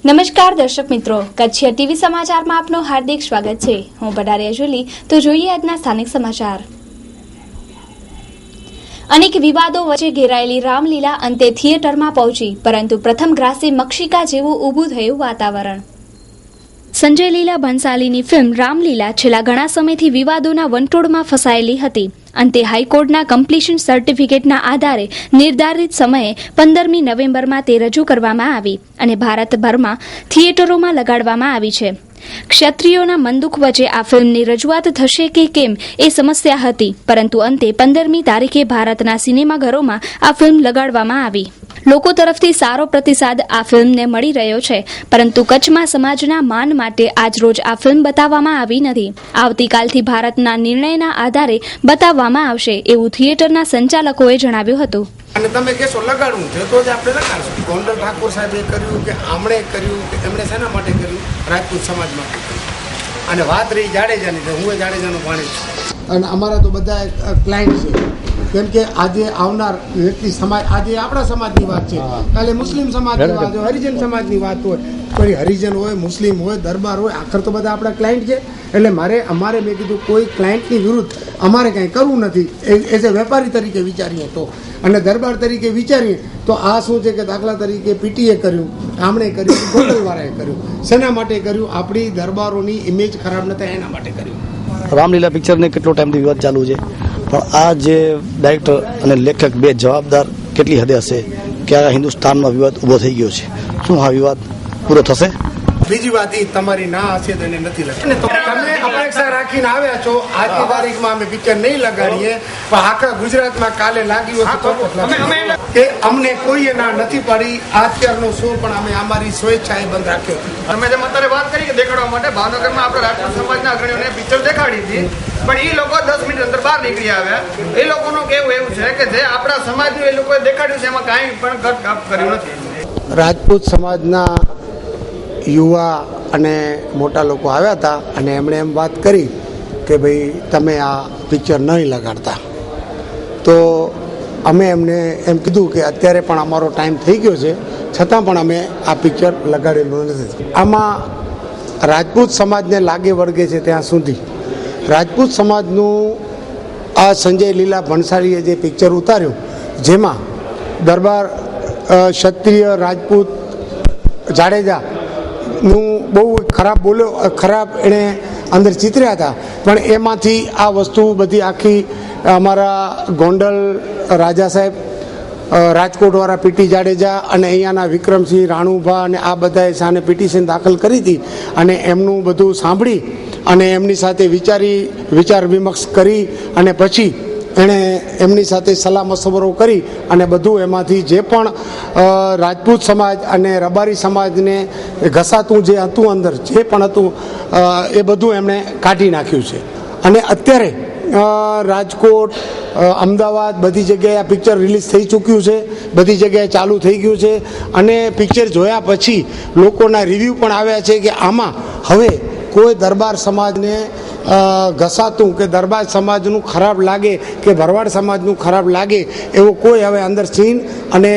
નમસ્કાર દર્શક મિત્રો, કચ્છ ટીવી સમાચારમાં આપનું હાર્દિક સ્વાગત છે. હું બડારિયા જુલી. તો જોઈએ આજના સ્થાનિક સમાચાર. અનેક વિવાદો વચ્ચે ઘેરાયેલી રામલીલા અંતે થિયેટરમાં પહોંચી, પરંતુ પ્રથમ ગ્રાસે મક્ષિકા જેવું ઊભું થયું વાતાવરણ. સંજય લીલા ભંસાલીની ફિલ્મ રામલીલા છેલ્લા ઘણા સમયથી વિવાદોના વંટોળમાં ફસાયેલી હતી. અંતે હાઈકોર્ટના કમ્પ્લીશન સર્ટિફિકેટના આધારે નિર્ધારિત સમયે 15મી નવેમ્બરમાં તે રજૂ કરવામાં આવી અને ભારતભરમાં થિયેટરોમાં લગાડવામાં આવી છે. ક્ષત્રિયોના મંદુક વચ્ચે આ ફિલ્મની રજૂઆત થશે કે કેમ એ સમસ્યા હતી, પરંતુ અંતે 15મી તારીખે ભારતના સિનેમાઘરોમાં આ ફિલ્મ લગાડવામાં આવી. લોકો તરફથી સારો પ્રતિસાદ આ ફિલ્મને મળી રહ્યો છે, પરંતુ કચ્છમાં સમાજના માન માટે આજરોજ આ ફિલ્મ બતાવવામાં આવી નથી. આવતીકાલથી ભારતના નિર્ણયના આધારે બતાવવામાં આવશે એવું થિયેટરના સંચાલકોએ જણાવ્યું હતું. અને તમે કહેશો લગાડવું છે તો જ આપણે લગાડશું. ગોંડલ ઠાકોર સાહેબે કર્યું કે આમણે કર્યું કે એમણે શેના માટે કર્યું? રાજપૂત સમાજ માટે કર્યું. અને વાત રહી જાડેજાની, તો હું જાડેજાનો ભાણેજ છું અને અમારા તો બધા ક્લાયન્ટ છે. કેમ કે આજે આવનાર વ્યક્તિ સમાજ, આજે આપણા સમાજની વાત છે, કાલે મુસ્લિમ સમાજની વાત હોય, હરિજન સમાજની વાત હોય, કોઈ હરિજન હોય, મુસ્લિમ હોય, દરબાર હોય, આખર તો બધા આપણા ક્લાયન્ટ છે. એટલે અમારે મેં કીધું કોઈ ક્લાયન્ટની વિરુદ્ધ અમારે કાંઈ કરવું નથી. એઝ એ વેપારી તરીકે વિચારીએ તો, અને દરબાર તરીકે વિચારીએ તો આ શું છે કે દાખલા તરીકે પીટીએ કર્યું, આમણે કર્યું, ગોંડલવાળાએ કર્યું. શેના માટે કર્યું? આપણી દરબારોની ઇમેજ ખરાબ ન થાય એના માટે કર્યું. રામલીલા પિક્ચરને કેટલો ટાઈમથી વિવાદ ચાલુ છે, પણ આ જે ડાયરેક્ટર અને લેખક બે જવાબદાર કેટલી હદે હશે કે આ હિન્દુસ્તાનમાં વિવાદ ઊભો થઈ ગયો છે? શું આ વિવાદ પૂરો થશે? બીજી વાત એ તમારી ના હશે તો એને નથી લગાડી. તમે અપેક્ષા રાખીને આવ્યા છો આજની તારીખમાં અમે પિક્ચર નહીં લગાડીએ, પણ આખા ગુજરાતમાં કાલે લાગ્યું હતું કે અમને કોઈએ ના નથી પાડી. અત્યારનો શો પણ અમે અમારી સ્વેચ્છાએ બંધ રાખ્યો. અમે જેમ અત્યારે વાત કરી કે દેખાડવા માટે ભાવનગરમાં આપણે રાજપૂત સમાજના અગ્રણીઓને પિક્ચર દેખાડી હતી, પણ એ લોકો 10 મિનિટ અંદર બહાર નીકળી આવ્યા. એ લોકોનું કહેવું એવું છે કે જે આપણા સમાજનું એ લોકોએ દેખાડ્યું છે એમાં કાંઈ પણ ગપ કર્યું નથી. રાજપૂત સમાજના યુવા અને મોટા લોકો આવ્યા હતા અને એમણે એમ વાત કરી કે ભાઈ તમે આ પિક્ચર નહીં લગાડતા. તો અમે એમને એમ કીધું કે અત્યારે પણ અમારો ટાઈમ થઈ ગયો છે, છતાં પણ અમે આ પિક્ચર લગાડેલું નથી. આમાં રાજપૂત સમાજને લાગે વળગે છે ત્યાં સુધી રાજપૂત સમાજનું આ સંજય લીલા ભણસાળીએ જે પિક્ચર ઉતાર્યું, જેમાં દરબાર, ક્ષત્રિય, રાજપૂત, જાડેજા નું બહુ ખરાબ એણે અંદર ચિતર્યા હતા, પણ એમાંથી આ વસ્તુ બધી આખી અમારા ગોંડલ રાજા સાહેબ, રાજકોટવાળા પીટી જાડેજા અને અહીંયાના વિક્રમસિંહ રાણુભા અને આ બધાએ સામે પિટિશન દાખલ કરી હતી. અને એમનું બધું સાંભળી અને એમની સાથે વિચાર વિમર્શ કરી અને પછી એણે એમની સાથે સલાહ મશવરો કરી અને બધું એમાંથી જે પણ રાજપૂત સમાજ અને રબારી સમાજને ઘસાતું જે હતું અંદર, જે પણ હતું એ બધું એમણે કાઢી નાખ્યું છે. અને અત્યારે રાજકોટ, અમદાવાદ બધી જગ્યાએ આ પિક્ચર રિલીઝ થઈ ચૂક્યું છે, બધી જગ્યાએ ચાલુ થઈ ગયું છે. અને પિક્ચર જોયા પછી લોકોના રિવ્યૂ પણ આવ્યા છે કે આમાં હવે કોઈ દરબાર સમાજને ઘસાતું કે દરબાર સમાજનું ખરાબ લાગે કે ભરવાડ સમાજનું ખરાબ લાગે એવો કોઈ હવે અંદર સીન અને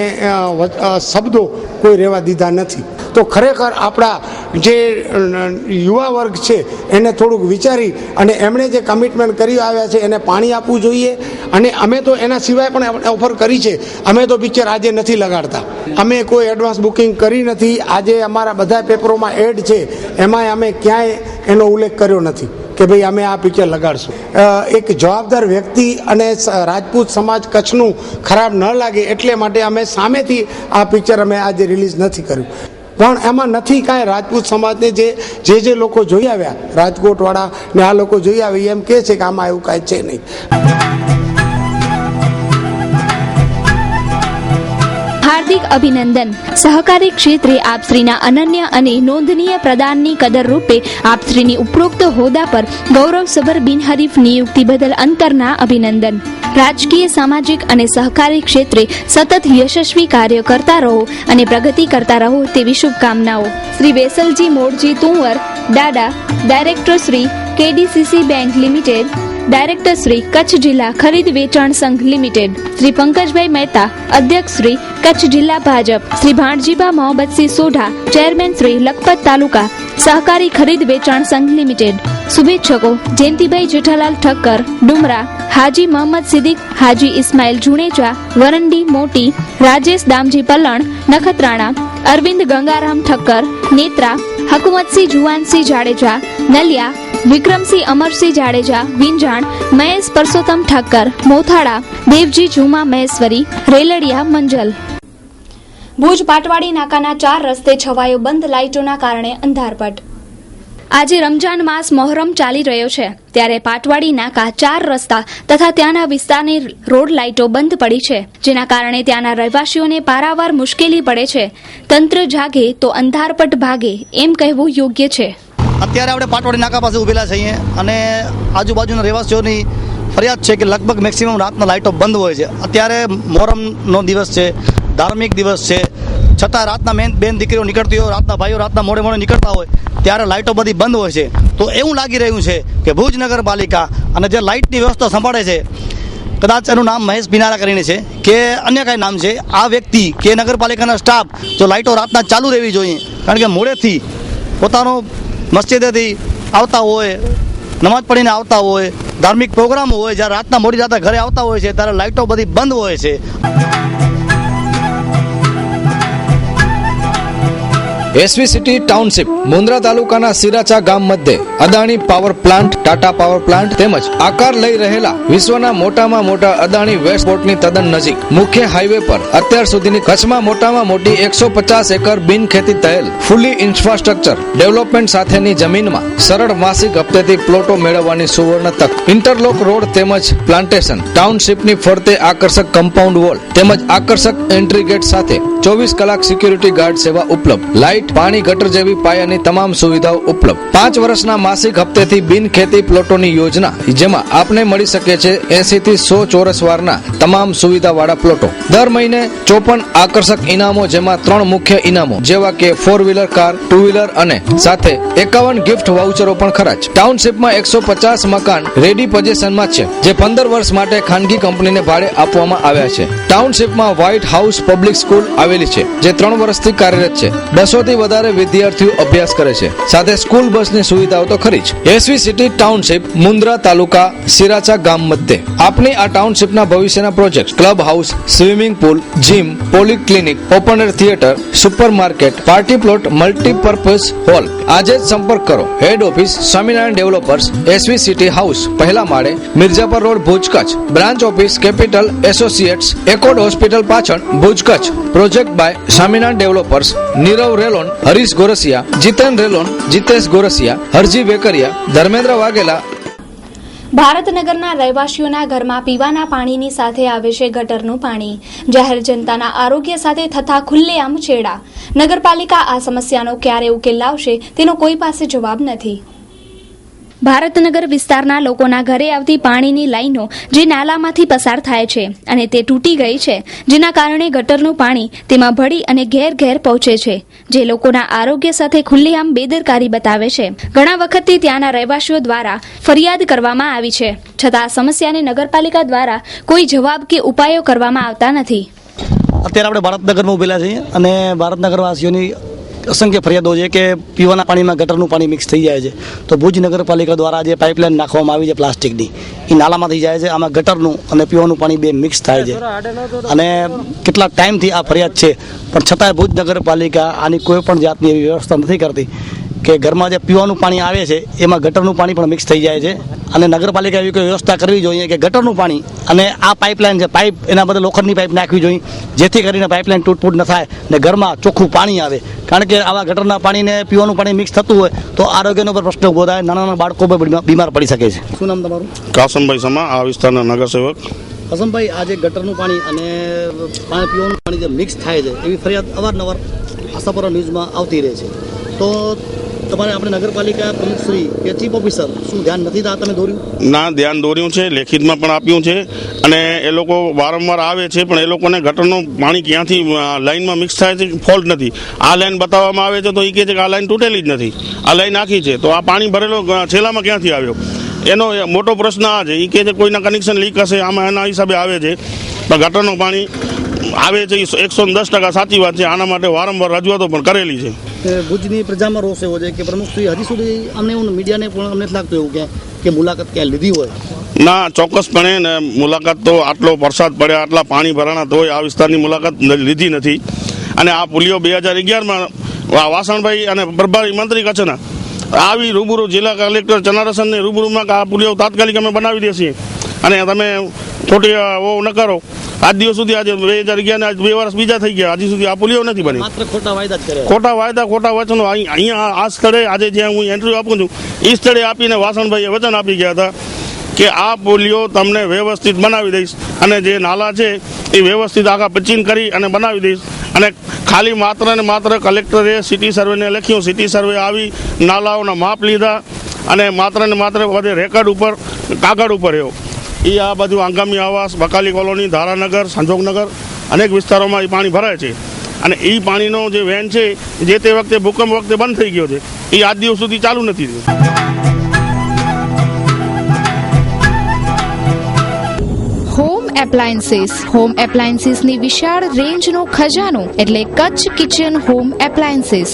શબ્દો કોઈ રહેવા દીધા નથી. તો ખરેખર આપણા જે યુવા વર્ગ છે એને થોડુંક વિચારી અને એમણે જે કમિટમેન્ટ કરી આવ્યા છે એને પાણી આપવું જોઈએ. અને અમે તો એના સિવાય પણ ઓફર કરી છે. અમે તો પિક્ચર આજે નથી લગાડતા, અમે કોઈ એડવાન્સ બુકિંગ કરી નથી. આજે અમારા બધા પેપરોમાં એડ છે, એમાંય અમે ક્યાંય એનો ઉલ્લેખ કર્યો નથી કે ભાઈ અમે આ પિક્ચર લગાડશું. એક જવાબદાર વ્યક્તિ અને રાજપૂત સમાજ કચ્છનું ખરાબ ન લાગે એટલે માટે અમે સામેથી આ પિક્ચર અમે આજે રિલીઝ નથી કર્યું. પણ એમાં નથી કાંઈ રાજપૂત સમાજને જે લોકો જોઈ આવ્યા, રાજકોટવાળા ને આ લોકો જોઈ આવ્યા, એમ કહે છે કે આમાં એવું કાંઈ છે નહીં. હાર્દિક અભિનંદન. સહકારી ક્ષેત્રે આપશ્રીના અનન્ય અને નોંધનીય પ્રદાનની કદર રૂપે આપશ્રીની ઉપરોક્ત હોદ્દા પર ગૌરવસભર બિનહરીફ નિયુક્તિ બદલ અંતરના અભિનંદન. રાજકીય, સામાજિક અને સહકારી ક્ષેત્રે સતત યશસ્વી કાર્ય કરતા રહો અને પ્રગતિ કરતા રહો તેવી શુભકામનાઓ. શ્રી વેસલજી મોડજી તુંવર, દાડા, director Shri, KDCC bank limited, director Shri Kutch જિલ્લા ખરીદ વેચાણ સંઘ લિમિટેડ, શ્રી પંકજભાઈ મહેતા, અધ્યક્ષ શ્રી કચ્છ જિલ્લા ભાજપ, શ્રી ભાણજીભા મોહમ્મદસિંહ સોઢા, ચેરમેન શ્રી લખપત તાલુકા સહકારી ખરીદ વેચાણ સંઘ લિમિટેડ. શુભેચ્છકો જયંતિભાઈ જેઠાલાલ ઠક્કર, ડુમરા, હાજી મોહમ્મદ સિદ્દીક, હાજી ઇસ્માઇલ જુણેજા, વરંડી મોટી, રાજેશ દામજી પલણ, નખત્રાણા, અરવિંદ ગંગારામ ઠક્કર, નેત્રા, હકુમતસિંહ જુવાનસિંહ જાડેજા, નલિયા, વિક્રમસિંહ અમરસિંહ જાડેજા, વિંજાણ, મહેશ પરસોત્તમ ઠક્કર, મોથાળા, દેવજી જુમા મહેશ્વરી, રેલડિયા, મંજલ. ભુજ પાટવાડી નાકાના 4 રસ્તે છવાયો બંધ લાઇટોના કારણે અંધારપટ. આજે રમજાન માસ મોહરમ ચાલી રહ્યો છે ત્યારે પાટવાડી નાકા 4 રસ્તા તથા ત્યાંના વિસ્તારની રોડ લાઇટો બંધ પડી છે, જેના કારણે ત્યાંના રહેવાસીઓને પારાવાર મુશ્કેલી પડે છે. તંત્ર જાગે તો અંધારપટ ભાગે એમ કહેવું યોગ્ય છે. અત્યારે આપણે પાટવાડી નાકા પાસે ઉભેલા છીએ અને આજુબાજુના રહેવાસીઓની ફરિયાદ છે કે લગભગ મેક્સિમમ રાતના લાઇટો બંધ હોય છે. અત્યારે મોહરમનો દિવસ છે, ધાર્મિક દિવસ છે, છતાં રાતના બેન દીકરીઓ નીકળતી હોય, રાતના ભાઈઓ રાતના મોડે નીકળતા હોય ત્યારે લાઇટો બધી બંધ હોય છે. તો એવું લાગી રહ્યું છે કે ભુજ નગરપાલિકા અને જે લાઇટની વ્યવસ્થા સંભાળે છે, કદાચ એનું નામ મહેશ બિનારા કરીને છે કે અન્ય કાંઈ નામ છે, આ વ્યક્તિ કે નગરપાલિકાના સ્ટાફ જો લાઇટો રાતના ચાલુ રહેવી જોઈએ, કારણ કે મોડેથી પોતાનો મસ્જિદેથી આવતા હોય, નમાજ પઢીને આવતા હોય, ધાર્મિક પ્રોગ્રામો હોય, જ્યારે રાતના મોડી રાતે ઘરે આવતા હોય છે ત્યારે લાઇટો બધી બંધ હોય છે. એસવી સિટી ટાઉનશીપ મુન્દ્રા તાલુકાના સિરાચા ગામ મધ્યે Adani power plant, Tata power plant તેમજ આકાર લઈ રહેલા વિશ્વના મોટામાં મોટા અદાણી વેસ્ટ પોર્ટની તદ્દન નજીક મુખ્ય હાઈવે પર અત્યાર સુધીની કચ્છમાં મોટામાં મોટી 150 એકર બિન ખેતી થયેલ ફૂલી ઇન્ફ્રાસ્ટ્રક્ચર ડેવલપમેન્ટ સાથેની જમીનમાં સરળ માસિક હપ્તેથી પ્લોટો મેળવવાની સુવર્ણ તક. ઇન્ટરલોક રોડ તેમજ પ્લાન્ટેશન, ટાઉનશીપની ફરતે આકર્ષક કમ્પાઉન્ડ વોલ તેમજ આકર્ષક એન્ટ્રી ગેટ સાથે 24 કલાક સિક્યુરિટી ગાર્ડ સેવા ઉપલબ્ધ. લાઇટ, પાણી, ગટર જેવી પાયાની તમામ સુવિધાઓ ઉપલબ્ધ. 5 વર્ષના માસિક હપ્તેથી બિન ખેતી પ્લોટોની યોજના, જેમાં આપને મળી શકે છે 80 થી 100 ચોરસ વારના તમામ સુવિધાવાળા પ્લોટો. દર મહિને 54 આકર્ષક ઇનામો, જેમાં 3 મુખ્ય ઇનામો જેવા કે 4 વ્હીલર કાર, 2 વ્હીલર અને સાથે 51 ગિફ્ટ વાઉચરો પણ ખરા છે. ટાઉનશીપમાં 150 મકાન રેડી પોઝિશનમાં છે, જે 15 વર્ષ માટે ખાનગી કંપનીને ભાડે આપવામાં આવ્યા છે. ટાઉનશીપમાં વ્હાઇટ હાઉસ પબ્લિક સ્કૂલ આવેલી છે, જે 3 વર્ષથી કાર્યરત છે. 200 થી વધારે વિદ્યાર્થીઓ અભ્યાસ કરે છે, સાથે સ્કૂલ બસની સુવિધાઓ તો ખરી જ. SV city township Mundra taluka Siracha ગામ મધ્યે આપની આ ટાઉનશીપના ભવિષ્યના project club house, swimming pool, gym, polyclinic, open air theatre, super market, party plot, multipurpose hall. આજે જ સંપર્ક કરો. Head office Swaminarayan developers, SV city house, પહેલા માળે, Mirjapar road, Bhuj, Kutch. Branch office capital associates, એકોડ હોસ્પિટલ પાછળ, Bhuj, Kutch. Project by Swaminarayan developers, Nirav Relon, Harish Gorasiya, Jitan Relon, Jitesh Gorasiya, Harji Vekariya, Dharmendra Vaghela. ભારતનગરના રહેવાસીઓના ઘરમાં પીવાના પાણીની સાથે આવે છે ગટરનું પાણી. જાહેર જનતાના આરોગ્ય સાથે થતા ખુલ્લેઆમ છેડા. નગરપાલિકા આ સમસ્યાનો ક્યારે ઉકેલ લાવશે તેનો કોઈ પાસે જવાબ નથી. ભારતનગર વિસ્તારના લોકોના ઘરે આવતી પાણીની લાઈનો જે નાલામાંથી પસાર થાય છે અને તે તૂટી ગઈ છે, જેના કારણે ગટરનું પાણી તેમાં ભળી અને ઘેર ઘેર પહોંચે છે, જે લોકોના આરોગ્ય સાથે ખુલ્લેઆમ બેદરકારી બતાવે છે. ઘણા વખતથી ત્યાંના રહેવાસીઓ દ્વારા ફરિયાદ કરવામાં આવી છે, છતાં આ સમસ્યાને નગરપાલિકા દ્વારા કોઈ જવાબ કે ઉપાયો કરવામાં આવતા નથી. અત્યારે આપણે ભારતનગરમાં ઉભેલા છીએ અને ભારતનગરવાસીઓની અસંખ્ય ફરિયાદો છે કે પીવાના પાણીમાં ગટરનું પાણી મિક્સ થઈ જાય છે. તો ભુજ નગરપાલિકા દ્વારા જે પાઇપલાઇન નાખવામાં આવી છે પ્લાસ્ટિકની, એ નાલામાંથી જાય છે. આમાં ગટરનું અને પીવાનું પાણી બે મિક્સ થાય છે અને કેટલા ટાઈમથી આ ફરિયાદ છે, પણ છતાંય ભુજ નગરપાલિકા આની કોઈ પણ જાતની એવી વ્યવસ્થા નથી કરતી કે ઘરમાં જે પીવાનું પાણી આવે છે એમાં ગટરનું પાણી પણ મિક્સ થઈ જાય છે. અને નગરપાલિકા એવી કોઈ વ્યવસ્થા કરવી જોઈએ કે ગટરનું પાણી અને આ પાઇપલાઇન છે, પાઇપ એના બદલે લોખંડની પાઇપ નાખવી જોઈએ, જેથી કરીને પાઇપલાઇન તૂટફૂટ ન થાય ને ઘરમાં ચોખ્ખું પાણી આવે. કારણ કે આવા ગટરના પાણીને પીવાનું પાણી મિક્સ થતું હોય તો આરોગ્યનો પણ પ્રશ્ન ઉભો થાય, નાના નાના બાળકો પણ બીમાર પડી શકે છે. શું નામ તમારું? કાસમભાઈ સમા, આ વિસ્તારના નગરસેવક. કાસમભાઈ, આજે ગટરનું પાણી અને પીવાનું પાણી જે મિક્સ થાય છે એવી ફરિયાદ અવારનવાર આશાપુરા ન્યૂઝમાં આવતી રહે છે, તો તમારે આપણે નગરપાલિકા પ્રમુખશ્રી કે ચીફ ઓફિસર શું ધ્યાન નથી તમે દોર્યું? ના, ધ્યાન દોર્યું છે, લેખિતમાં પણ આપ્યું છે અને એ લોકો વારંવાર આવે છે, પણ એ લોકોને ગટરનું પાણી ક્યાંથી લાઈનમાં મિક્સ થાય છે ફોલ્ટ નથી. આ લાઈન બતાવવામાં આવે છે તો એ કહે છે કે આ લાઈન તૂટેલી જ નથી, આ લાઈન આખી છે, તો આ પાણી ભરેલો છેલ્લામાં ક્યાંથી આવ્યો? એનો મોટો પ્રશ્ન આ છે. એ કહે છે કોઈના કનેક્શન લીક હશે, આમાં એના હિસાબે આવે છે. પણ ગટરનું પાણી આવે છે એ 110% સાચી વાત છે. આના માટે વારંવાર રજૂઆતો પણ કરેલી છે. ભુજની પ્રજામાં રોષ એવો છે કે પ્રમુખશ્રી હજી સુધી અમને એવું મીડિયાને પણ અમને લાગતું એવું કે મુલાકાત ક્યાં લીધી હોય. ના, ચોક્કસપણે ને મુલાકાત તો આટલો વરસાદ પડ્યા, આટલા પાણી ભરાણા તોય આ વિસ્તારની મુલાકાત લીધી નથી. અને આ પુલિયો 2011માં વાસણભાઈ અને પ્રભારી મંત્રી કચ્છના આવી રૂબરૂ જિલ્લા કલેક્ટર ચનારસનની રૂબરૂમાં આ પુલિયો તાત્કાલિક અમે બનાવી દઈએ અને તમે ખોટી ન કરો. આજ દિવસ સુધી આજે 2011 આજ 2 વર્ષ બીજા થઈ ગયા, હજી સુધી આ પુલિયો નથી બની. માત્ર ખોટા વાયદા જ કરે, ખોટા વાયદા, ખોટા વચનો. અહીંયા આ સ્થળે આજે જ્યાં હું ઇન્ટરવ્યુ આપું છું એ સ્થળે આપીને વાસણભાઈએ વચન આપી ગયા હતા કે આ પુલિયો તમને વ્યવસ્થિત બનાવી દઈશ અને જે નાલા છે એ વ્યવસ્થિત આખા પચીન કરી અને બનાવી દઈશ. અને ખાલી માત્ર ને માત્ર કલેક્ટરે સિટી સર્વેને લખ્યું, સિટી સર્વે આવી નાલાઓના માપ લીધા અને માત્ર ને માત્ર બધે રેકર્ડ ઉપર કાગળ ઉપર એવો એ આ બાજુ આંગામી આવાસ, બકાલી કોલોની, ધારાનગર, સંજોગનગર અનેક વિસ્તારોમાં એ પાણી ભરાય છે. અને એ પાણીનો જે વેન છે જે તે વખતે ભૂકંપ વખતે બંધ થઈ ગયો છે, એ આજ દિવસ સુધી ચાલુ નથી થયું. હોમ એપ્લાયન્સીસની વિશાળ રેન્જનો ખજાનો એટલે કચ્છ કિચન હોમ એપ્લાયન્સીસ.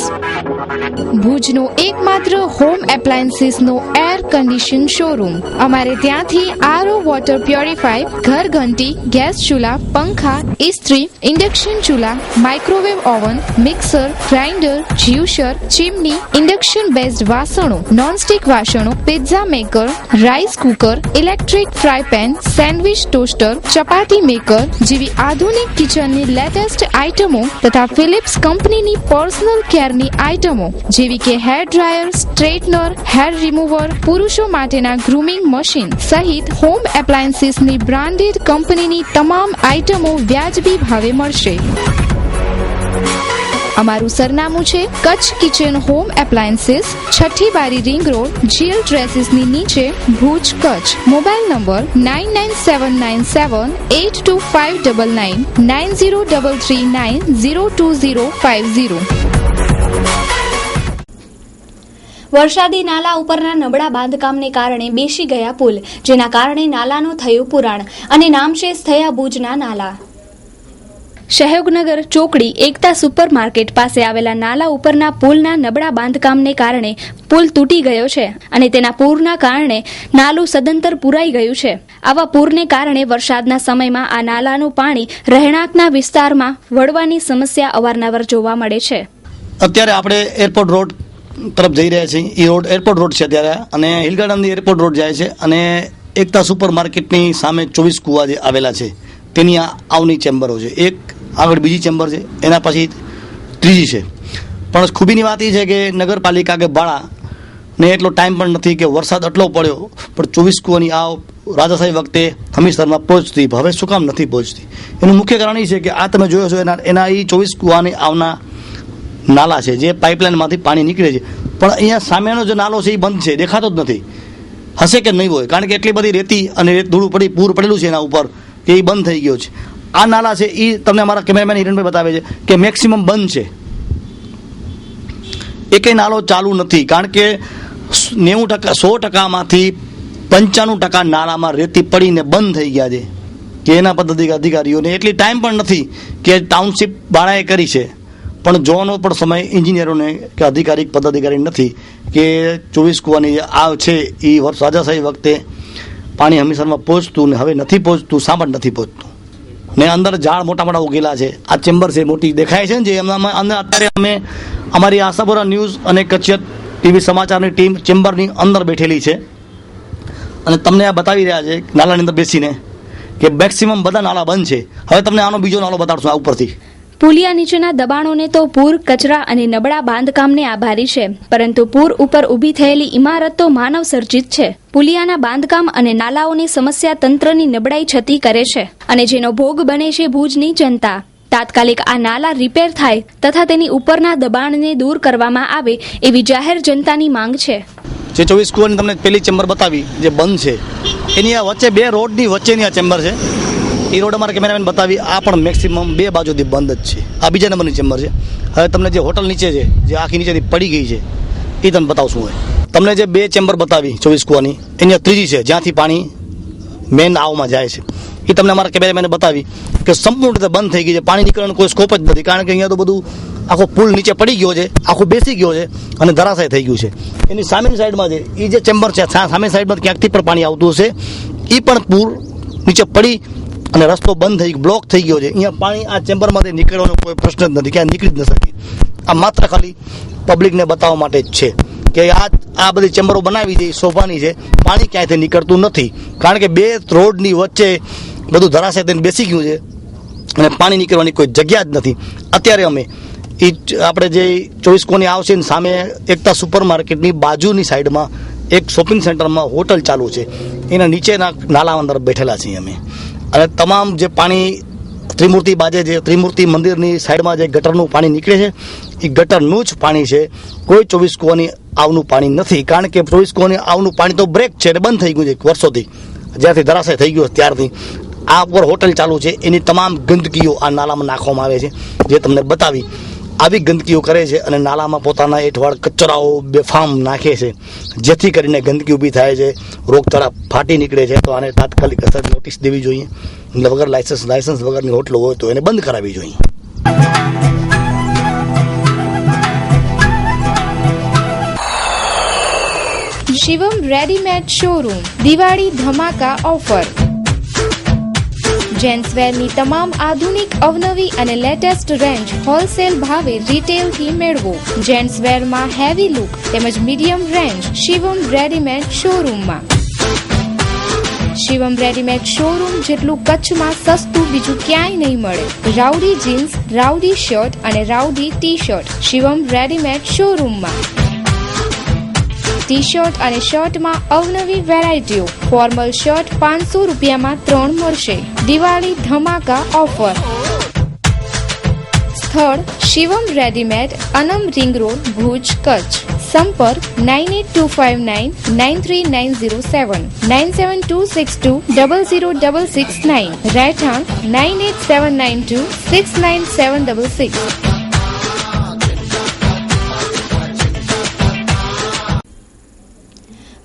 ભુજનો એકમાત્ર હોમ એપ્લાયન્સીસનો એર કન્ડિશન શોરૂમ. અમારે ત્યાંથી આરઓ વોટર પ્યોરિફાય, ઘરઘંટી, ગેસ ચૂલા, પંખા, ઇસ્ત્રી, ઇન્ડક્શન ચૂલા, microwave oven, mixer, grinder, juicer, chimney, induction based વાસણો, નોનસ્ટિક વાસણો, pizza maker, rice cooker, electric fry pan, sandwich toaster, chapati maker જેવી આધુનિક કિચનની લેટેસ્ટ આઇટમો તથા ફિલિપ્સ કંપનીની પર્સનલ કેરની આઇટમો જેવી કે hair dryer, straightener, hair remover, પુરુષો માટેના ગ્રુમિંગ મશીન સહિત હોમ એપ્લાયન્સીસની બ્રાન્ડેડ કંપનીની તમામ આઇટમો વ્યાજબી ભાવે મળશે. અમારું સરનામું છે કચ્છ કિચન હોમ એપ્લાયન્સીસ, 6ઠી બારી રિંગ રોડ, જીએલ ડ્રેસીસની નીચે, ભુજ, કચ્છ. Mobile number 9979782599 9033902050. વરસાદી નાલા ઉપરના નબળા બાંધકામને કારણે બેસી ગયા પુલ, જેના કારણે નાલાનું થયું પુરાણ અને નામશેષ થયા ભુજના નાલા. સહયોગનગર ચોકડી એકતા સુપરમાર્કેટ પાસે આવેલા નાલા ઉપરના પુલના નબળા બાંધકામને કારણે પુલ તૂટી ગયો છે અને તેના પૂરના કારણે નાલું સદંતર પુરાઈ ગયું છે. આવા પૂરને કારણે વરસાદના સમયમાં આ નાલાનું પાણી રહેણાંકના વિસ્તારમાં વળવાની સમસ્યા અવારનવાર જોવા મળે છે. અત્યારે આપણે એરપોર્ટ રોડ તરફ જઈ રહ્યા છીએ. એ રોડ એરપોર્ટ રોડ છે અત્યારે, અને હિલ ગાર્ડનથી એરપોર્ટ રોડ જાય છે અને એકતા સુપર માર્કેટની સામે 24 કુવા જે આવેલા છે તેની આવની ચેમ્બરો છે. એક આગળ બીજી ચેમ્બર છે, એના પછી ત્રીજી છે. પણ ખૂબીની વાત એ છે કે નગરપાલિકા કે ભાડા ને એટલો ટાઈમ પણ નથી કે વરસાદ એટલો પડ્યો પણ 24 કુવાની આવ રાજાશાહી વખતે હમીરસરમાં પહોંચતી, હવે શું કામ નથી પહોંચતી? એનું મુખ્ય કારણ એ છે કે આ તમે જોયો છો એના એ 24 કુવાની આવના નાલા છે જે પાઇપલાઇનમાંથી પાણી નીકળે છે, પણ અહીંયા સામેનો જે નાલો છે એ બંધ છે, દેખાતો જ નથી. હશે કે નહીં હોય, કારણ કે એટલી બધી રેતી અને ધૂળ પડી પૂર પડેલું છે એના ઉપર કે એ બંધ થઈ ગયો છે. આ નાલા છે એ તમને અમારા કેમેરામેન હિરણભાઈ બતાવે છે કે મેક્સિમમ બંધ છે, એકેય નાલો ચાલુ નથી. કારણ કે 90% 100%માંથી 95% નાલામાં રેતી પડીને બંધ થઈ ગયા છે કે એના પદ્ધતિ અધિકારીઓને એટલી ટાઈમ પણ નથી કે ટાઉનશીપ ભાડાએ કરી છે, પણ જોવાનો પણ સમય એન્જિનિયરોને કે અધિકારી પદાધિકારી નથી કે 24 કુવાની જે આવ છે એ વર્ષ રાજાશાહી વખતે પાણી હમીરસરમાં પહોંચતું ને હવે નથી પહોંચતું. શા માટે નથી પહોંચતું? ને અંદર ઝાડ મોટા મોટા ઉગેલા છે. આ ચેમ્બર છે મોટી દેખાય છે ને જે એમના અંદર અત્યારે અમે અમારી આશાપુરા ન્યૂઝ અને કચ્છિયત ટીવી સમાચારની ટીમ ચેમ્બરની અંદર બેઠેલી છે અને તમને આ બતાવી રહ્યા છે નાલાની અંદર બેસીને કે મેક્સિમમ બધા નાલા બંધ છે. હવે તમને આનો બીજો નાલો બતાડશું આ ઉપરથી. પુલિયા નીચેના દબાણોને તો પૂર, કચરા અને નબળા બાંધકામને આભારી છે, પરંતુ પૂર ઉપર ઊભી થયેલી ઇમારત તો માનવ સર્જિત છે. પુલિયાના બાંધકામ અને નાલાઓની સમસ્યા તંત્રની નબળાઈ છતી કરે છે અને જેનો ભોગ બને છે ભુજની જનતા. તાત્કાલિક આ નાલા રિપેર થાય તથા તેની ઉપરના દબાણને દૂર કરવામાં આવે એવી જાહેર જનતાની માંગ છે. જે 24 કુવાની તમને પેલી ચેમ્બર બતાવી જે બંધ છે, એની આ વચ્ચે 2 રોડની વચ્ચેની આ ચેમ્બર છે. એ રોડ અમારા કેમેરામેન બતાવી, આ પણ મેક્સિમમ 2 બાજુથી બંધ જ છે. આ બીજા નંબરની ચેમ્બર છે. હવે તમને જે હોટલ નીચે છે જે આખી નીચેથી પડી ગઈ છે એ તમને બતાવશું. હોય તમને જે 2 ચેમ્બર બતાવી 24 કુવાની એની ત્રીજી છે જ્યાંથી પાણી મેન આવમાં જાય છે એ તમને અમારા કેમેરામેને બતાવી કે સંપૂર્ણ રીતે બંધ થઈ ગઈ છે, પાણી નીકળવાનો કોઈ સ્કોપ જ નથી, કારણ કે અહીંયા તો બધું આખો પુલ નીચે પડી ગયો છે, આખું બેસી ગયો છે અને ધરાશાય થઈ ગયું છે. એની સામેની સાઈડમાં છે એ જે ચેમ્બર છે સામેની સાઈડમાં ક્યાંકથી પણ પાણી આવતું હશે, એ પણ પૂર નીચે પડી અને રસ્તો બંધ થઈ બ્લોક થઈ ગયો છે. અહીંયા પાણી આ ચેમ્બરમાંથી નીકળવાનો કોઈ પ્રશ્ન જ નથી, ક્યાં નીકળી જ ન શકે. આ માત્ર ખાલી પબ્લિકને બતાવવા માટે જ છે કે આ બધી ચેમ્બરો બનાવી છે શોભાની છે, પાણી ક્યાંયથી નીકળતું નથી, કારણ કે 2 રોડની વચ્ચે બધું ધરાશાય થઈને બેસી ગયું છે અને પાણી નીકળવાની કોઈ જગ્યા જ નથી. અત્યારે અમે આપણે જે 24 કોની આવશે ને સામે એકતા સુપર માર્કેટની બાજુની સાઈડમાં એક શોપિંગ સેન્ટરમાં હોટલ ચાલુ છે, એના નીચેના નાલા અંદર બેઠેલા છીએ અમે. અને તમામ જે પાણી ત્રિમૂર્તિ બાજે જે ત્રિમૂર્તિ મંદિરની સાઈડમાં જે ગટરનું પાણી નીકળે છે એ ગટરનું જ પાણી છે, કોઈ 24 કુવાની આવનું પાણી નથી, કારણ કે 24 કુવાની આવનું પાણી તો બ્રેક છે એટલે બંધ થઈ ગયું છે વર્ષોથી, જ્યારથી ધરાશાય થઈ ગયો ત્યારથી. આ ઉપર હોટલ ચાલુ છે, એની તમામ ગંદકીઓ આ નાલામાં નાખવામાં આવે છે, જે તમને બતાવી આવી ગંદકીઓ કરે છે અને નાલામાં પોતાના એઠવાડ કચરાઓ બેફામ નાખે છે, જેથી કરીને ગંદકી ઊભી થાય છે, રોગચાળા ફાટી નીકળે છે. તો આને તાત્કાલિક અસર નોટિસ દેવી જોઈએ, એટલે વગર લાયસન્સ વગરની હોટલો હોય તો એને બંધ કરાવવી જોઈએ. શિવમ રેડીમેડ શોરૂમ દિવાળી ધમાકા ઓફર. જેન્ટ્સવેરની તમામ આધુનિક અવનવી અને લેટેસ્ટ રેન્જ હોલસેલ ભાવે રિટેલથી મેળવો. જેન્ટ્સવેરમાં હેવી લુક તેમજ મીડિયમ રેન્જ શિવમ રેડીમેડ શોરૂમમાં. શિવમ રેડીમેડ શોરૂમ જેટલું કચ્છમાં સસ્તું બીજું ક્યાંય નહીં મળે. રાઉડી જીન્સ, રાઉડી શર્ટ અને rowdy T shirt Shivam readymade શોરૂમમાં. ટી શર્ટ અને શર્ટમાં અવનવી વેરાયટીઓ. ફોર્મલ શર્ટ 500 રૂપિયામાં 3 મળશે. દિવાળી ધમાકા ઓફર. સ્થળ શિવમ રેડીમેડ, અનમ રિંગ રોડ, ભુજ, કચ્છ. સંપર્ક 9825993907 9726200669. રહેઠાણ 9879269766.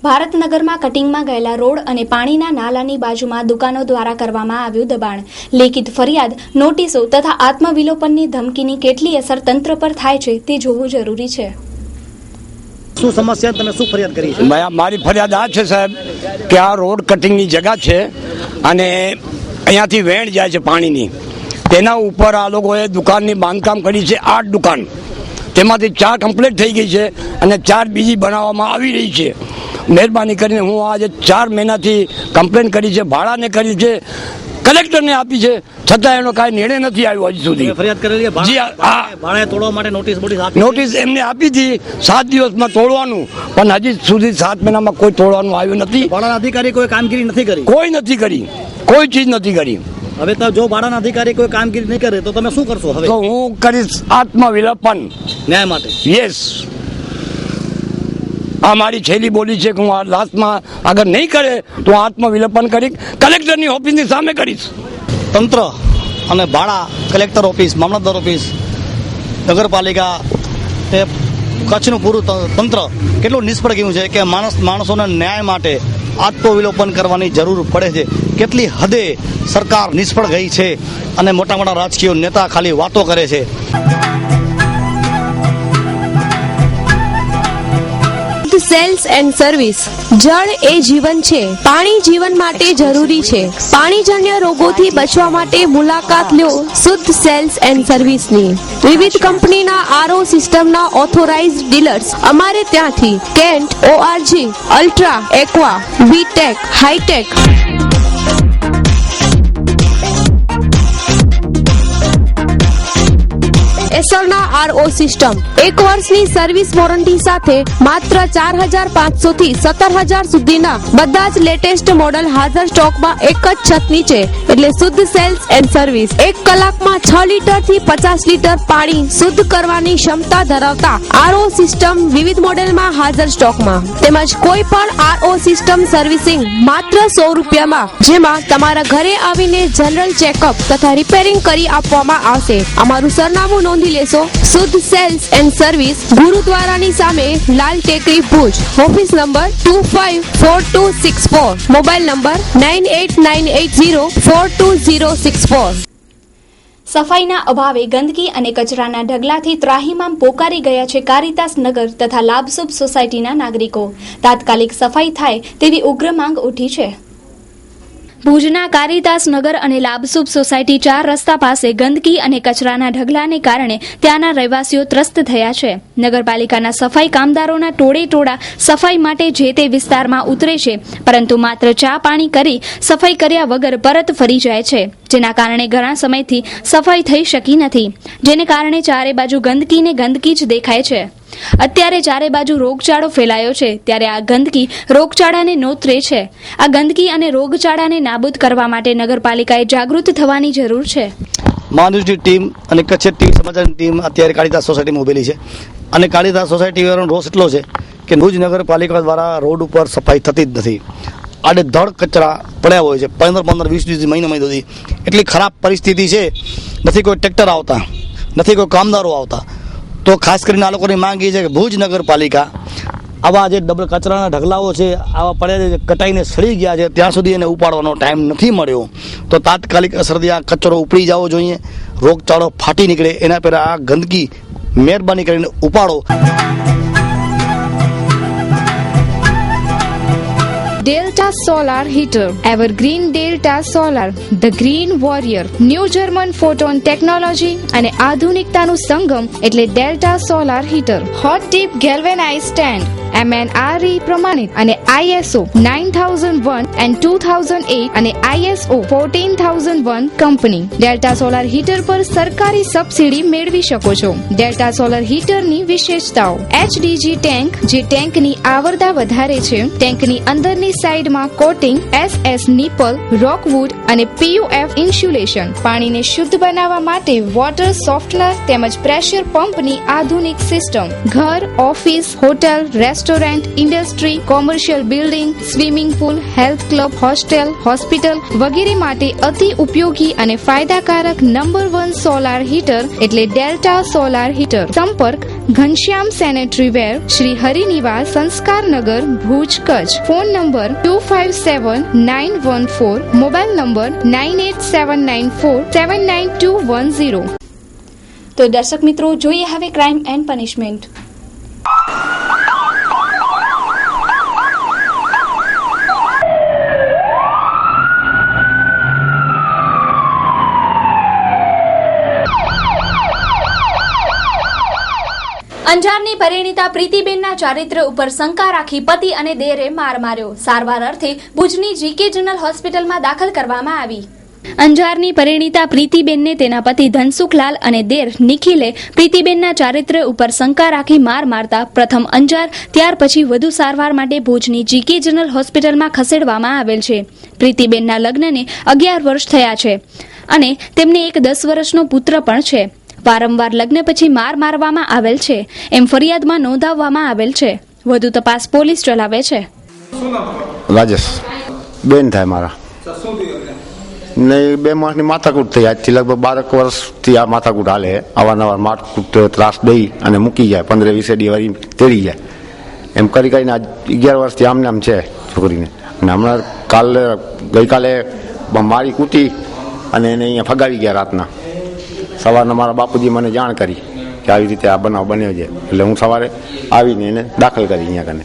ભારતનગરમાં કટિંગમાં ગયેલા રોડ અને પાણીના નાલાની બાજુમાં દુકાનો દ્વારા કરવામાં આવ્યું દબાણ. લેખિત ફરિયાદ, નોટિસો તથા આત્મવિલોપનની ધમકીની કેટલી અસર તંત્ર પર થાય છે તે જોવું જરૂરી છે. શું સમસ્યા, તમે શું ફરિયાદ કરી છે? મારી ફરિયાદ આ છે સાહેબ કે આ રોડ કટિંગની જગ્યા છે અને અહીંયાથી વેણ જાય છે પાણીની, તેના ઉપર આ લોકોએ દુકાનની બાંધકામ કરી છે 8 દુકાન, તેમાંથી 4 કમ્પ્લીટ થઈ ગઈ છે અને 4 બીજી બનાવવામાં આવી રહી છે. મહેરબાની કરીને હું આજે 4 મહિનાથી કમ્પ્લેન કરી છે, ભાડાને કરી છે, કલેક્ટરને આપી છે, છતાં એનો કાંઈ નિર્ણય નથી આવ્યો હજી સુધી. ફરિયાદ કરેલી ભાડે તોડવા માટે નોટિસ એમને આપી હતી 7 દિવસમાં તોડવાનું, પણ હજી સુધી 7 મહિનામાં કોઈ તોડવાનું આવ્યું નથી. ભાડાના અધિકારી કોઈ કામગીરી નથી કરી, કોઈ નથી કરી, કોઈ ચીજ નથી કરી. હવે તો જો ભાડાના અધિકારી કોઈ કામગીરી નહીં કરે તો તમે શું કરશો? હવે તો હું કરીશ આત્મવિલોપન ન્યાય માટે. યસ, આ મારી છેલ્લી બોલી છે કે હું આ લાસ્ટમાં અગર નહીં કરે તો આત્મવિલોપન કરી કલેક્ટરની ઓફિસની સામે કરીશ. તંત્ર અને ભાડા, કલેક્ટર ઓફિસ, મામલતદાર ઓફિસ, નગરપાલિકા, તે કચ્છનું પૂરું તંત્ર કેટલું નિષ્ફળ ગયું છે કે માણસોના ન્યાય માટે આત્મવિલોપન કરવાની જરૂર પડે છે. કેટલી હદે સરકાર નિષ્ફળ ગઈ છે અને મોટા મોટા રાજકીય નેતા ખાલી વાતો કરે છે. Cells and service. જળ એ જીવન છે. પાણી જીવન માટે જરૂરી છે. પાણીજન્ય રોગોથી બચવા માટે મુલાકાત લો શુદ્ધ સેલ્સ એન્ડ સર્વિસની. વિવિધ કંપનીના આરઓ સિસ્ટમના ઓથોરાઇઝ્ડ ડીલર્સ અમારે ત્યાંથી Kent, ORG, Ultra, Aqua, Vtech, Hitech. એસરના આરઓ સિસ્ટમ 1 વર્ષની સર્વિસ વોરંટી સાથે માત્ર 4,500 થી 17,000 સુધીના બધા જ લેટેસ્ટ મોડલ હાજર સ્ટોકમાં એક જ છત નીચે. એટલે શુદ્ધ સેલ્સ એન્ડ સર્વિસ. 1 કલાકમાં 6 લીટર થી 50 લીટર પાણી શુદ્ધ કરવાની ક્ષમતા ધરાવતા આરઓ સિસ્ટમ વિવિધ મોડેલમાં હાજર સ્ટોકમાં. તેમજ કોઈ પણ આરઓ સિસ્ટમ સર્વિસિંગ માત્ર 100 રૂપિયામાં, જેમાં તમારા ઘરે આવીને જનરલ ચેકઅપ તથા રિપેરિંગ કરી આપવામાં આવશે. અમારું સરનામું નોંધી નોંધી લેશો. શુદ્ધ સેલ્સ એન્ડ સર્વિસ, ગુરુદ્વારાની સામે, લાલ ટેકરી, Bhuj. Office number 254264. Mobile number 9898042064. સફાઈના અભાવે ગંદકી અને કચરાના ઢગલાથી ત્રાહિમામ પોકારી ગયા છે કારિતાસ નગર તથા લાભશુભ સોસાયટીના નાગરિકો. તાત્કાલિક સફાઈ થાય તેવી ઉગ્ર માંગ ઉઠી છે. ભુજના કારિતાસ નગર અને લાભશુભ સોસાયટી 4 રસ્તા પાસે ગંદકી અને કચરાના ઢગલાને કારણે ત્યાંના રહેવાસીઓ ત્રસ્ત થયા છે. નગરપાલિકાના સફાઈ કામદારોના ટોળે સફાઈ માટે જે તે વિસ્તારમાં ઉતરે છે, પરંતુ માત્ર ચા પાણી કરી સફાઈ કર્યા વગર પરત ફરી જાય છે, જેના કારણે ઘણા સમયથી સફાઈ થઈ શકી નથી, જેને કારણે ચારે બાજુ ગંદકી જ દેખાય છે. અત્યારે ચારે બાજુ રોગચાળો ફેલાયો છે, ત્યારે આ ગંદકી રોગચાળાને નોતરે છે. આ ગંદકી અને રોગચાળાને નાબૂદ કરવા માટે નગરપાલિકાએ જાગૃત થવાની જરૂર છે. માનુષની ટીમ અને કચ્છ ટીવી સમાચારની ટીમ અત્યારે કાળીદાસ સોસાયટીમાં ઉભેલી છે અને કાળીદાસ સોસાયટી વાળાનો રોષ એટલો છે કે ભુજ નગરપાલિકા દ્વારા રોડ ઉપર સફાઈ થતી જ નથી. આડે ધડ કચરા પડ્યા હોય છે, 15-20 મહિના સુધી. એટલી ખરાબ પરિસ્થિતિ છે, નથી કોઈ ટ્રેક્ટર આવતા, નથી કોઈ કામદારો આવતા. તો ખાસ કરીને આ લોકોની માંગ એ છે કે ભુજ નગરપાલિકા આવા જે ડબલ કચરાના ઢગલાઓ છે, આવા પડ્યા છે, કટાઈને સડી ગયા છે, ત્યાં સુધી એને ઉપાડવાનો ટાઈમ નથી મળ્યો. તો તાત્કાલિક અસરથી આ કચરો ઉપડી જવો જોઈએ, રોગચાળો ફાટી નીકળે એના પહેલાં આ ગંદકી મહેરબાની કરીને ઉપાડો. Delta Solar Heater, Evergreen Delta Solar, The Green Warrior, New German Photon Technology અને આધુનિકતાનું સંગમ એટલે Delta Solar Heater. Hot Tip Galvanized Stand, MNRE પ્રમાણિત અને ISO 9001 and 2008 અને ISO 14001 company. Delta Solar Heater પર સરકારી સબસિડી મેળવી શકો છો. Delta Solar Heater ની વિશેષતાઓ: HDG ટેન્ક, જે ટેન્કની આવરદા વધારે છે. ટેન્કની અંદરની સાઈડમાં કોટિંગ, SS નિપલ, રોકવુડ અને PUF ઇન્સ્યુલેશન. પાણીને શુદ્ધ બનાવવા માટે વોટર સોફ્ટનર તેમજ પ્રેશર પંપની આધુનિક સિસ્ટમ. ઘર, office, hotel, restaurant, industry, commercial building, swimming pool, health club, hostel, hospital વગેરે માટે અતિ ઉપયોગી અને ફાયદાકારક નંબર 1 સોલાર હીટર એટલે ડેલ્ટા સોલાર હીટર. સંપર્ક Ghanshyam sanitary ware, Shri Harinivas, Sanskarnagar, Bhuj, Kutch. Phone number 257914, mobile number 9879479210. તો દર્શક મિત્રો, જોઈએ હવે ક્રાઇમ એન્ડ પનિશમેન્ટ. અંજારની પરિણીતા પ્રીતિબેનના ચારિત્ર ઉપર શંકા રાખી પતિ અને દેરે માર માર્યો. સારવાર અર્થે ભુજની જીકે જનરલ હોસ્પિટલમાં દાખલ કરવામાં આવી. અંજારની પરિણીતા પ્રીતિબેનને તેના પતિ ધનસુખલાલ અને દેર નિખિલે પ્રીતિબેનના ચારિત્ર ઉપર શંકા રાખી માર મારતા પ્રથમ અંજાર, ત્યાર પછી વધુ સારવાર માટે ભુજની જીકે જનરલ હોસ્પિટલમાં ખસેડવામાં આવેલ છે. પ્રીતિબેનના લગ્નને 11 વર્ષ થયા છે અને તેમને એક 10 વર્ષનો પુત્ર પણ છે. વારંવાર લગ્ન પછી માર મારવામાં આવેલ છે એમ ફરિયાદમાં નોંધાવવામાં આવેલ છે. વધુ તપાસ પોલીસ ચલાવે છે. રાજેશ બેન થાય મારા ને 2 માસની માથાકૂટ થઈ. આજથી લગભગ 12 વર્ષથી આ માથાકૂટ હાલે. અવારનવાર માથાકૂટ ત્રાસ દઈ અને મૂકી જાય, 15-20 દી તેડી જાય. એમ કરી કરીને આજ 11 વર્ષથી આમને આમ છે છોકરીને. અને હમણાં ગઈકાલે મારી કૂટી અને એને અહીંયા ફગાવી ગયા રાતના. સવારના મારા બાપુજી મને જાણ કરી કે આવી રીતે આ બનાવ બન્યો છે. એટલે હું સવારે આવીને એને દાખલ કરી અહીંયા કને.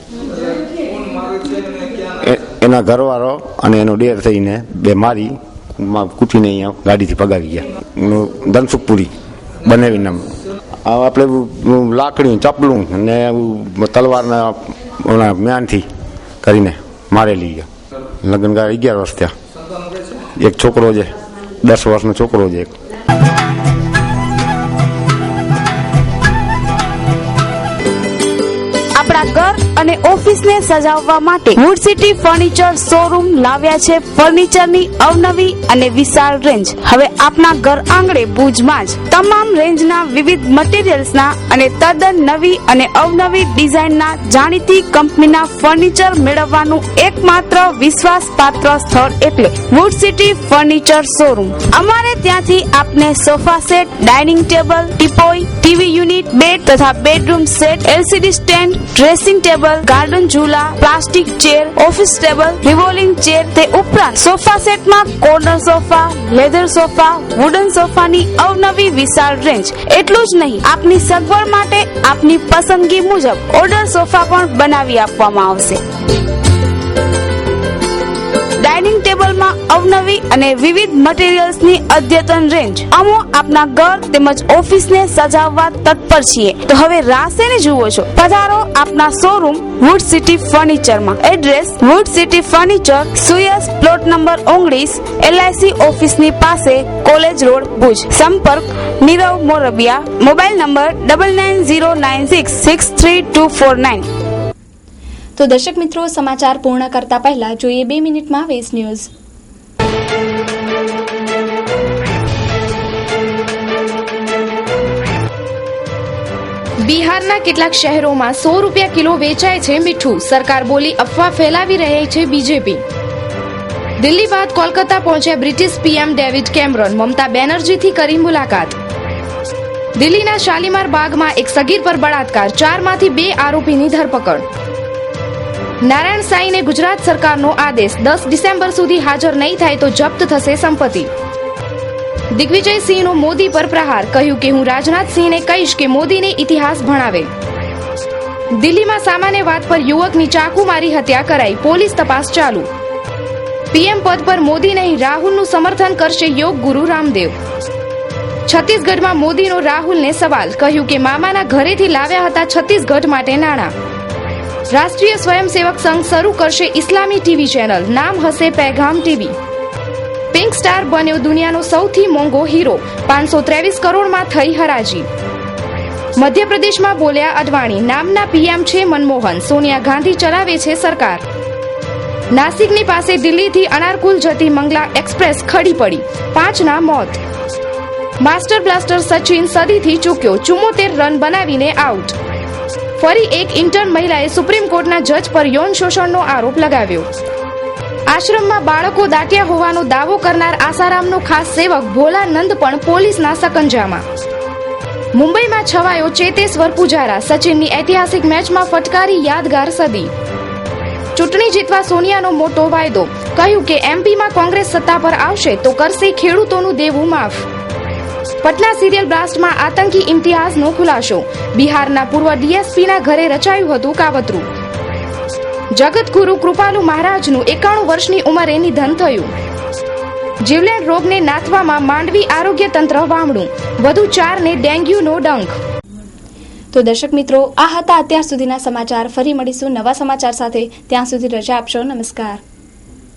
એના ઘરવાળો અને એનો ડેર થઈને 2 મારી કૂટીને અહીંયા ગાડીથી પગાવી ગયા. ધનસુખપુરી બનાવીને આપણે લાકડી, ચપલું અને તલવારના મ્યાનથી કરીને મારેલી ગયા. લગ્ન ગાળા 11 વર્ષ થયા. એક છોકરો છે, 10 વર્ષનો છોકરો છે. આપણા ઘર અને ઓફિસને સજાવવા માટે વુડ સિટી ફર્નિચર શોરૂમ લાવ્યા છે ફર્નિચરની અવનવી અને વિશાળ રેન્જ. હવે આપના ઘર આંગણે ભુજમાં જ તમામ રેન્જના વિવિધ મટીરીયલ્સના અને તદ્દન નવી અને અવનવી ડિઝાઇનના જાણીતી કંપનીના ફર્નિચર મેળવવાનું એકમાત્ર વિશ્વાસપાત્ર સ્થળ એટલે વુડ સિટી ફર્નિચર શોરૂમ. અમારે ત્યાંથી આપને sofa set, dining table, teapoy, TV unit, bed તથા bedroom set, LCD stand, dressing table, garden ઝૂલા, plastic chair, office table, revolving chair, તે ઉપરાંત સોફા સેટમાં corner sofa, leather sofa, wooden સોફાની અવનવી વિશાળ રેન્જ. એટલું જ નહીં, આપની સગવડ માટે આપની પસંદગી મુજબ ઓર્ડર સોફા પણ બનાવી આપવામાં આવશે. ડાઇનિંગ ટેબલમાં અવનવી અને વિવિધ મટીરીયલ્સની અદ્યતન રેન્જ. અમો આપના ઘર તેમજ ઓફિસને સજાવવા તત્પર છીએ. તો હવે રાહ શેને જુઓ છો? પધારો આપના શોરૂમ વુડ સિટી ફર્નિચરમાં. Address wood city furniture, Suyas, plot number 19, LIC ઓફિસની પાસે, કોલેજ રોડ, ભુજ. સંપર્ક નીરવ મોરબિયા. Mobile number 9909663249. તો દર્શક મિત્રો, સમાચાર પૂર્ણ કરતા પહેલા જોઈએ 2 મિનિટમાં વેસ્ટ ન્યૂઝ. બિહારના કેટલાક શહેરોમાં 100 રૂપિયા કિલો વેચાય છે મીઠું. સરકાર બોલી અફવા ફેલાવી રહી છે બીજેપી. દિલ્હી બાદ કોલકાતા પહોંચ્યા બ્રિટિશ પીએમ ડેવિડ કેમરોન. મમતા બેનર્જીથી કરી મુલાકાત. દિલ્હીના શાલીમાર બાગમાં એક સગીર પર બળાત્કાર, 4માંથી 2 આરોપીની ધરપકડ. નારાયણ સાંઈને ગુજરાત સરકારનો આદેશ, 10 ડિસેમ્બર સુધી હાજર નહીં થાય તો જપ્ત થશે સંપત્તિ. દિગ્વિજયસિંહનો મોદી પર પ્રહાર, કહ્યું કે હું રાજનાથસિંહને કહીશ કે મોદીને ઇતિહાસ ભણાવે. દિલ્હીમાં સામાન્ય વાત પર યુવકની ચાકુ મારી હત્યા કરાઈ, પોલીસ તપાસ ચાલુ. પીએમ પદ પર મોદી નહીં, રાહુલનું સમર્થન કરશે યોગ ગુરુ રામદેવ. છત્તીસગઢમાં મોદીનો રાહુલને સવાલ, કહ્યું કે મામાના ઘરેથી લાવ્યા હતા છત્તીસગઢ માટે નાણાં. રાષ્ટ્રીય સ્વયંસેવક સંઘ શરૂ કરશે ઇસ્લામી ટીવી ચેનલ, નામ હશે પૈગામ ટીવી. પિંક સ્ટાર બન્યો દુનિયાનો સૌથી મોંઘો હીરો, 523 કરોડમાં થઈ હરાજી. મધ્યપ્રદેશમાં બોલ્યા અડવાણી, નામના પીએમ છે મનમોહન, સોનિયા ગાંધી ચલાવે છે સરકાર. નાસિકની પાસે દિલ્હીથી અનારકુલ જતી મંગલા એક્સપ્રેસ ખડી પડી, 5ના મોત. માસ્ટર બ્લાસ્ટર સચિન સદીથી ચૂક્યો, 74 રન બનાવીને આઉટ. ફરી એક ઇન્ટર્ન મહિલાએ સુપ્રીમ કોર્ટના જજ પર યૌન શોષણનો આરોપ લગાવ્યો. આશ્રમમાં બાળકો દાટ્યા હોવાનો દાવો કરનાર આસારામનો ખાસ સેવક ભોલાનંદ પણ પોલીસના સકંજામાં. મુંબઈમાં છવાયો ચેતેશ્વર પુજારા, સચિનની ઐતિહાસિક મેચમાં ફટકારી યાદગાર સદી. ચૂંટણી જીતવા સોનિયાનો મોટો વાયદો, કહ્યું કે એમપીમાં કોંગ્રેસ સત્તા પર આવશે તો કરશે ખેડૂતોનું દેવું માફ. પટના સિરિયલ બ્લાસ્ટમાં આતંકી ઇમ્તિયાઝનો ખુલાસો, બિહારના પૂર્વ ડીએસપીના ઘરે રચાયું હતું કાવતરું. જગતગુરુ કૃપાલુ મહારાજનું 91 વર્ષની ઉંમરે નિધન થયું. જીવલેણ રોગને નાથવામાં માંડવી આરોગ્ય તંત્ર વામણું, વધુ 4ને ડેન્ગ્યુનો ડંખ. તો દર્શક મિત્રો, આ હતા અત્યાર સુધીના સમાચાર. ફરી મળીશું નવા સમાચાર સાથે. ત્યાં સુધી રજા આપશો. નમસ્કાર.